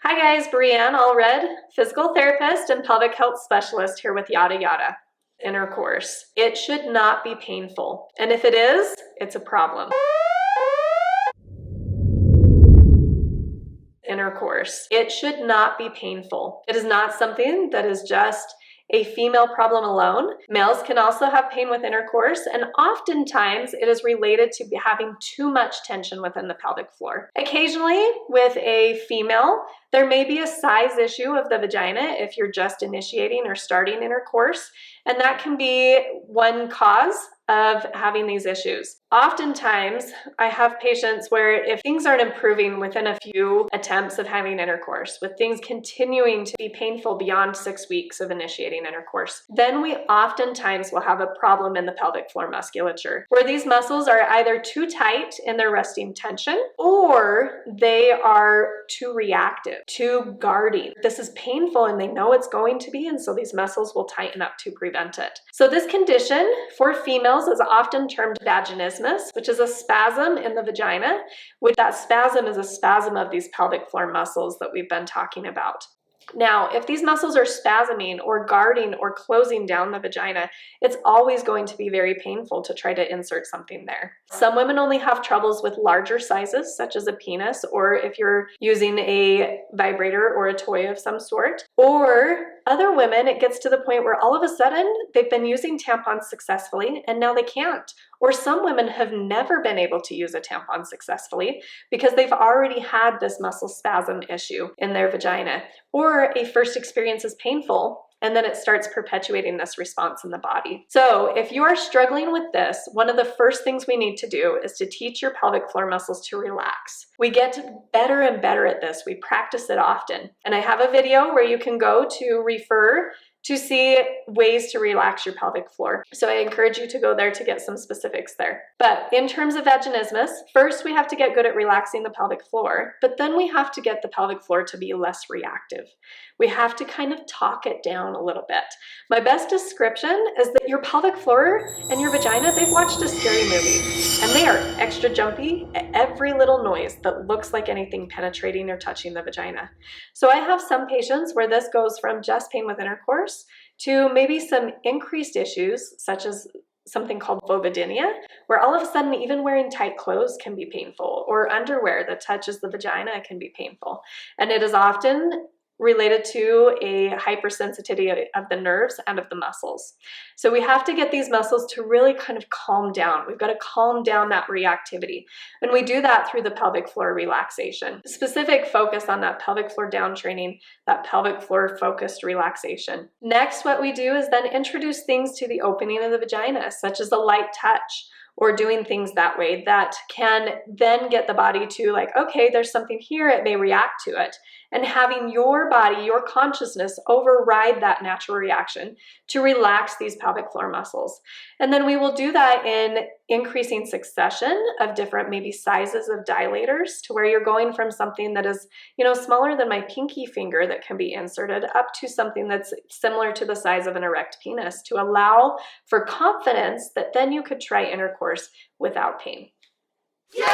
Hi guys, BreeAnn, Allred, physical therapist and pelvic health specialist here with Yada Yada. Intercourse. It should not be painful. And if it is, it's a problem. Intercourse. It should not be painful. It is not something that is just a female problem alone. Males can also have pain with intercourse, and oftentimes it is related to having too much tension within the pelvic floor. Occasionally, with a female, there may be a size issue of the vagina if you're just initiating or starting intercourse, and that can be one cause of having these issues. Oftentimes, I have patients where if things aren't improving within a few attempts of having intercourse, with things continuing to be painful beyond 6 weeks of initiating intercourse, then we oftentimes will have a problem in the pelvic floor musculature, where these muscles are either too tight in their resting tension, or they are too reactive, too guarding. This is painful and they know it's going to be, and so these muscles will tighten up to prevent it. So this condition for females is often termed vaginismus, which is a spasm in the vagina, which that spasm is a spasm of these pelvic floor muscles that we've been talking about. Now, if these muscles are spasming or guarding or closing down the vagina, it's always going to be very painful to try to insert something there. Some women only have troubles with larger sizes, such as a penis, or if you're using a vibrator or a toy of some sort. Or other women, it gets to the point where all of a sudden they've been using tampons successfully and now they can't. Or some women have never been able to use a tampon successfully because they've already had this muscle spasm issue in their vagina. Or a first experience is painful and then it starts perpetuating this response in the body. So if you are struggling with this, one of the first things we need to do is to teach your pelvic floor muscles to relax. We get better and better at this. We practice it often. And I have a video where you can go to refer to see ways to relax your pelvic floor. So I encourage you to go there to get some specifics there. But in terms of vaginismus, first we have to get good at relaxing the pelvic floor, but then we have to get the pelvic floor to be less reactive. We have to kind of talk it down a little bit. My best description is that your pelvic floor and your vagina, they've watched a scary movie, and they are extra jumpy at every little noise that looks like anything penetrating or touching the vagina. So I have some patients where this goes from just pain with intercourse to maybe some increased issues, such as something called vulvodynia, where all of a sudden even wearing tight clothes can be painful, or underwear that touches the vagina can be painful. And it is often related to a hypersensitivity of the nerves and of the muscles. So we have to get these muscles to really kind of calm down. We've got to calm down that reactivity. And we do that through the pelvic floor relaxation. Specific focus on that pelvic floor down training, that pelvic floor focused relaxation. Next, what we do is then introduce things to the opening of the vagina, such as a light touch, or doing things that way that can then get the body to like, okay, there's something here, it may react to it. And having your body, your consciousness override that natural reaction to relax these pelvic floor muscles. And then we will do that in increasing succession of different maybe sizes of dilators, to where you're going from something that is, smaller than my pinky finger that can be inserted up to something that's similar to the size of an erect penis, to allow for confidence that then you could try intercourse without pain. Yeah!